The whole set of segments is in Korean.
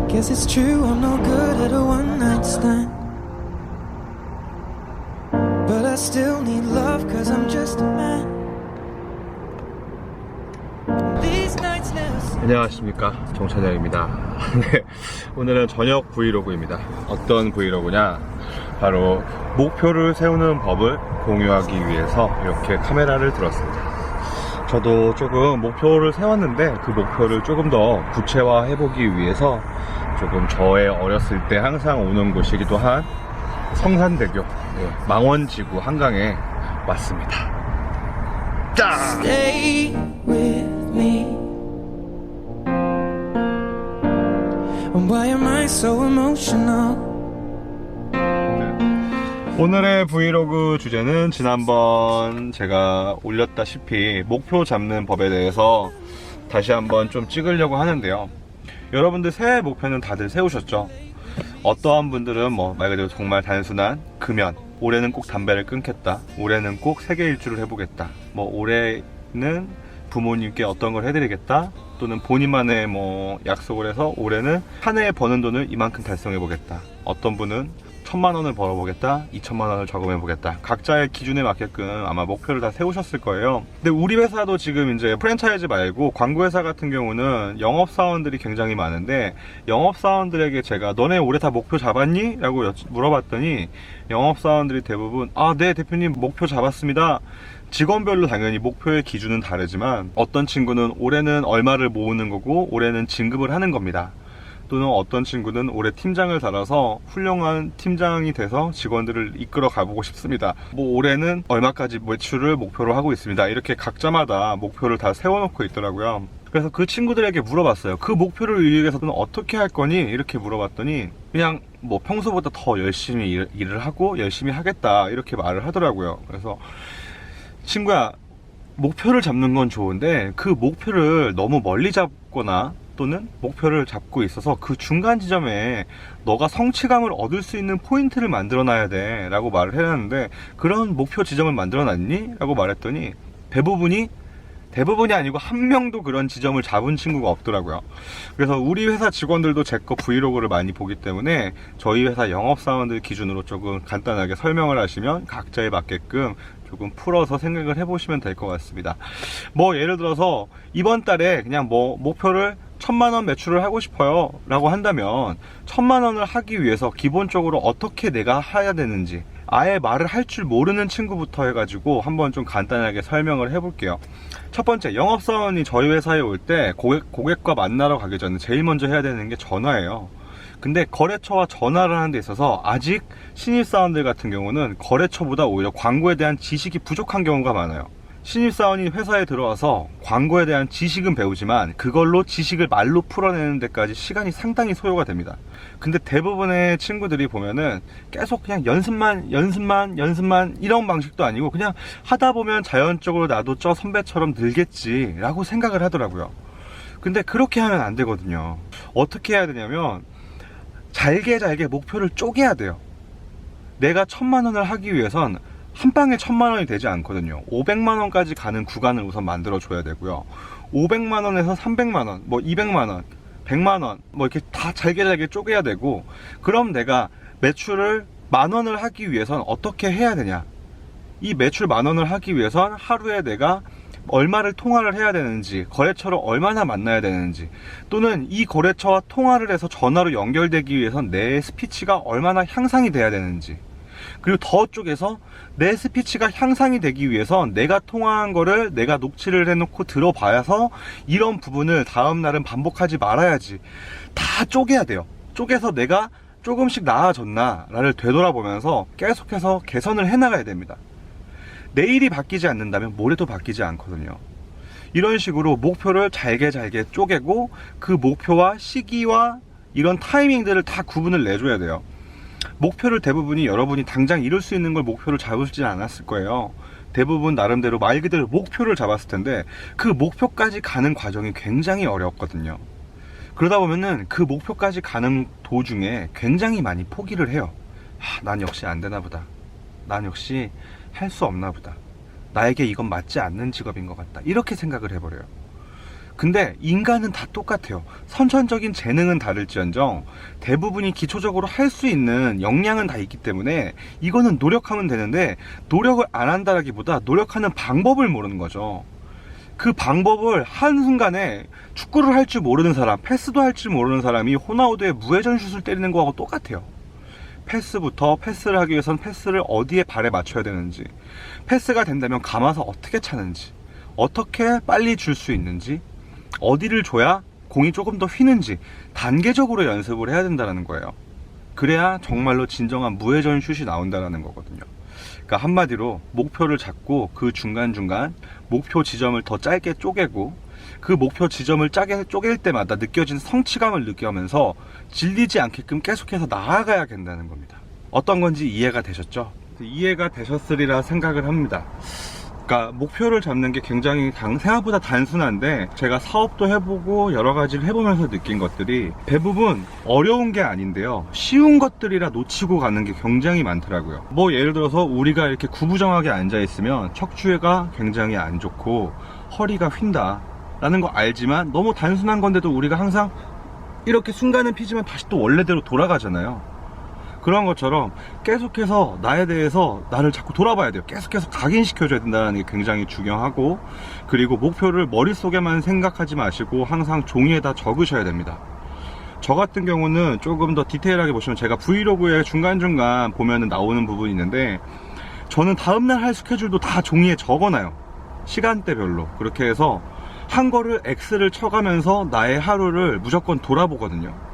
Guess it's true, I'm no good at a one night stand. But I still need love, cause I'm just a man. These nights never sleep. 안녕하십니까, 정찬영입니다. 네, 오늘은 저녁 브이로그입니다. 어떤 브이로그냐, 바로 목표를 세우는 법을 공유하기 위해서 이렇게 카메라를 들었습니다. 저도 조금 목표를 세웠는데 그 목표를 조금 더 구체화해보기 위해서 조금 저의 어렸을 때 항상 오는 곳이기도 한 성산대교, 망원지구 한강에 왔습니다. 짠! Stay with me. Why am I so emotional? 오늘의 브이로그 주제는 지난번 제가 올렸다시피 목표 잡는 법에 대해서 다시 한번 좀 찍으려고 하는데요. 여러분들 새해 목표는 다들 세우셨죠? 어떠한 분들은 말 그대로 정말 단순한 금연, 올해는 꼭 담배를 끊겠다, 올해는 꼭 세계 일주를 해보겠다, 올해는 부모님께 어떤 걸 해드리겠다, 또는 본인만의 약속을 해서 올해는 한 해에 버는 돈을 이만큼 달성해보겠다, 어떤 분은 1000만 원을 벌어보겠다, 2000만 원을 저금해보겠다. 각자의 기준에 맞게끔 아마 목표를 다 세우셨을 거예요. 근데 우리 회사도 지금 이제 프랜차이즈 말고 광고회사 같은 경우는 영업사원들이 굉장히 많은데, 영업사원들에게 제가 너네 올해 다 목표 잡았니? 라고 물어봤더니 영업사원들이 대부분 네 대표님 목표 잡았습니다. 직원별로 당연히 목표의 기준은 다르지만 어떤 친구는 올해는 얼마를 모으는 거고 올해는 진급을 하는 겁니다. 또는 어떤 친구는 올해 팀장을 달아서 훌륭한 팀장이 돼서 직원들을 이끌어 가보고 싶습니다. 올해는 얼마까지 매출을 목표로 하고 있습니다. 이렇게 각자마다 목표를 다 세워놓고 있더라고요. 그래서 그 친구들에게 물어봤어요. 그 목표를 이루기 위해서는 어떻게 할 거니? 이렇게 물어봤더니 그냥 평소보다 더 열심히 일을 하고 열심히 하겠다, 이렇게 말을 하더라고요. 그래서 친구야, 목표를 잡는 건 좋은데 그 목표를 너무 멀리 잡거나 또는 목표를 잡고 있어서 그 중간 지점에 너가 성취감을 얻을 수 있는 포인트를 만들어 놔야 돼 라고 말을 해놨는데, 그런 목표 지점을 만들어 놨니? 라고 말했더니 대부분이 아니고 한 명도 그런 지점을 잡은 친구가 없더라고요. 그래서 우리 회사 직원들도 제 거 브이로그를 많이 보기 때문에 저희 회사 영업사원들 기준으로 조금 간단하게 설명을 하시면 각자에 맞게끔 조금 풀어서 생각을 해보시면 될 것 같습니다. 예를 들어서 이번 달에 그냥 목표를 1000만 원 매출을 하고 싶어요 라고 한다면 1000만 원을 하기 위해서 기본적으로 어떻게 내가 해야 되는지, 아예 말을 할 줄 모르는 친구부터 해가지고 한번 좀 간단하게 설명을 해볼게요. 첫 번째, 영업사원이 저희 회사에 올 때 고객과 만나러 가기 전에 제일 먼저 해야 되는 게 전화예요. 근데 거래처와 전화를 하는 데 있어서 아직 신입사원들 같은 경우는 거래처보다 오히려 광고에 대한 지식이 부족한 경우가 많아요. 신입사원이 회사에 들어와서 광고에 대한 지식은 배우지만 그걸로 지식을 말로 풀어내는 데까지 시간이 상당히 소요가 됩니다. 근데 대부분의 친구들이 보면은 계속 그냥 연습만 이런 방식도 아니고 그냥 하다 보면 자연적으로 나도 저 선배처럼 늘겠지 라고 생각을 하더라고요. 근데 그렇게 하면 안 되거든요. 어떻게 해야 되냐면 잘게 목표를 쪼개야 돼요. 내가 1000만 원을 하기 위해선 한 방에 1000만 원이 되지 않거든요. 500만 원까지 가는 구간을 우선 만들어 줘야 되고요. 500만 원에서 300만 원, 200만 원, 100만 원, 이렇게 다 잘게 쪼개야 되고, 그럼 내가 매출을 10,000원을 하기 위해선 어떻게 해야 되냐? 이 매출 10,000원을 하기 위해선 하루에 내가 얼마를 통화를 해야 되는지, 거래처를 얼마나 만나야 되는지, 또는 이 거래처와 통화를 해서 전화로 연결되기 위해선 내 스피치가 얼마나 향상이 돼야 되는지, 그리고 더 쪽에서 내 스피치가 향상이 되기 위해선 내가 통화한 거를 내가 녹취를 해놓고 들어봐서 이런 부분을 다음 날은 반복하지 말아야지, 다 쪼개야 돼요. 쪼개서 내가 조금씩 나아졌나를 되돌아보면서 계속해서 개선을 해나가야 됩니다. 내일이 바뀌지 않는다면 모레도 바뀌지 않거든요. 이런 식으로 목표를 잘게 쪼개고 그 목표와 시기와 이런 타이밍들을 다 구분을 내줘야 돼요. 목표를 대부분이 여러분이 당장 이룰 수 있는 걸 목표를 잡으시지 않았을 거예요. 대부분 나름대로 말 그대로 목표를 잡았을 텐데 그 목표까지 가는 과정이 굉장히 어렵거든요. 그러다 보면은 그 목표까지 가는 도중에 굉장히 많이 포기를 해요. 난 역시 안 되나 보다. 난 역시 할 수 없나 보다. 나에게 이건 맞지 않는 직업인 것 같다. 이렇게 생각을 해버려요. 근데 인간은 다 똑같아요. 선천적인 재능은 다를지언정 대부분이 기초적으로 할 수 있는 역량은 다 있기 때문에 이거는 노력하면 되는데, 노력을 안 한다라기보다 노력하는 방법을 모르는 거죠. 그 방법을 한순간에 축구를 할 줄 모르는 사람, 패스도 할 줄 모르는 사람이 호나우두의 무회전 슛을 때리는 거하고 똑같아요. 패스를 하기 위해선 패스를 어디에 발에 맞춰야 되는지, 패스가 된다면 감아서 어떻게 차는지, 어떻게 빨리 줄 수 있는지, 어디를 줘야 공이 조금 더 휘는지 단계적으로 연습을 해야 된다는 거예요. 그래야 정말로 진정한 무회전 슛이 나온다는 거거든요. 그러니까 한마디로 목표를 잡고 그 중간중간 목표 지점을 더 짧게 쪼개고, 그 목표 지점을 쪼갤 때마다 느껴지는 성취감을 느끼면서 질리지 않게끔 계속해서 나아가야 된다는 겁니다. 어떤 건지 이해가 되셨죠? 이해가 되셨으리라 생각을 합니다. 그러니까 목표를 잡는 게 굉장히 생각보다 단순한데, 제가 사업도 해보고 여러 가지를 해보면서 느낀 것들이 대부분 어려운 게 아닌데요, 쉬운 것들이라 놓치고 가는 게 굉장히 많더라고요. 뭐 예를 들어서 우리가 이렇게 구부정하게 앉아 있으면 척추가 굉장히 안 좋고 허리가 휜다 라는 거 알지만, 너무 단순한 건데도 우리가 항상 이렇게 순간은 피지만 다시 또 원래대로 돌아가잖아요. 그런 것처럼 계속해서 나에 대해서 나를 자꾸 돌아봐야 돼요. 계속해서 각인시켜줘야 된다는 게 굉장히 중요하고, 그리고 목표를 머릿속에만 생각하지 마시고 항상 종이에다 적으셔야 됩니다. 저 같은 경우는 조금 더 디테일하게 보시면, 제가 브이로그에 중간중간 보면 나오는 부분이 있는데, 저는 다음날 할 스케줄도 다 종이에 적어놔요. 시간대별로. 그렇게 해서 한 거를 X를 쳐가면서 나의 하루를 무조건 돌아보거든요.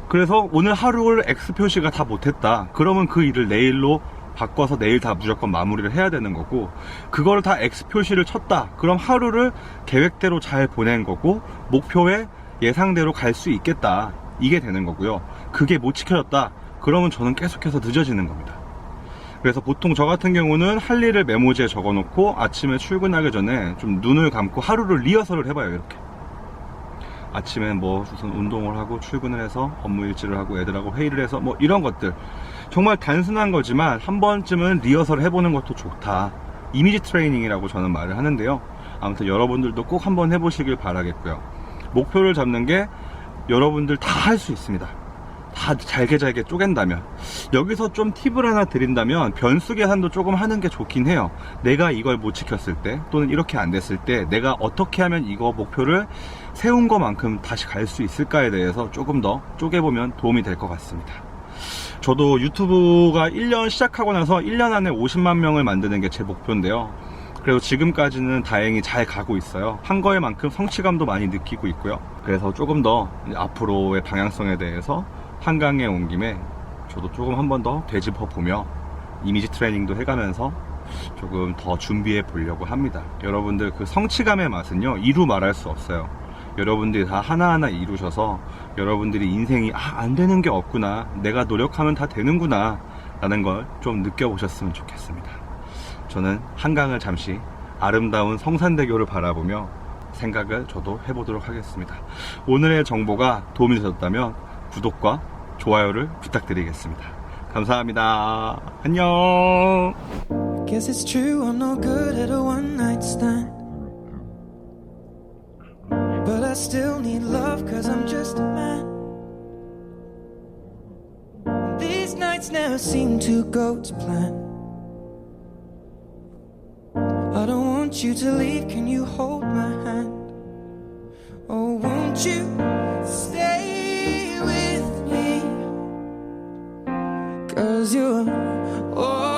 그래서 오늘 하루를 X 표시가 다 못했다, 그러면 그 일을 내일로 바꿔서 내일 다 무조건 마무리를 해야 되는 거고, 그거를 다 X 표시를 쳤다, 그럼 하루를 계획대로 잘 보낸 거고 목표에 예상대로 갈 수 있겠다, 이게 되는 거고요. 그게 못 지켜졌다, 그러면 저는 계속해서 늦어지는 겁니다. 그래서 보통 저 같은 경우는 할 일을 메모지에 적어 놓고 아침에 출근하기 전에 좀 눈을 감고 하루를 리허설을 해봐요. 이렇게 아침에 뭐 우선 운동을 하고 출근을 해서 업무 일지를 하고 애들하고 회의를 해서 뭐 이런 것들, 정말 단순한 거지만 한 번쯤은 리허설 해보는 것도 좋다, 이미지 트레이닝이라고 저는 말을 하는데요. 아무튼 여러분들도 꼭 한번 해보시길 바라겠고요. 목표를 잡는 게 여러분들 다 할 수 있습니다. 다 잘게 쪼갠다면. 여기서 좀 팁을 하나 드린다면, 변수 계산도 조금 하는 게 좋긴 해요. 내가 이걸 못 지켰을 때, 또는 이렇게 안 됐을 때 내가 어떻게 하면 이거 목표를 세운 것만큼 다시 갈 수 있을까에 대해서 조금 더 쪼개보면 도움이 될 것 같습니다. 저도 유튜브가 1년 시작하고 나서 1년 안에 50만 명을 만드는 게 제 목표인데요. 그래서 지금까지는 다행히 잘 가고 있어요. 한 거에 만큼 성취감도 많이 느끼고 있고요. 그래서 조금 더 앞으로의 방향성에 대해서 한강에 온 김에 저도 조금 한 번 더 되짚어 보며 이미지 트레이닝도 해가면서 조금 더 준비해 보려고 합니다. 여러분들 그 성취감의 맛은요, 이루 말할 수 없어요. 여러분들이 다 하나하나 이루셔서 여러분들이 인생이 안 되는 게 없구나, 내가 노력하면 다 되는구나 라는 걸 좀 느껴보셨으면 좋겠습니다. 저는 한강을 잠시 아름다운 성산대교를 바라보며 생각을 저도 해보도록 하겠습니다. 오늘의 정보가 도움이 되셨다면 구독과 좋아요를 부탁드리겠습니다. 감사합니다. 안녕. Guess it's true, I'm no good at a one night stand. But I still need love, cause I'm just a man. These nights never seem to go to plan. I don't want you to leave, can you hold my hand? Oh, won't you stay with me? Cause you're all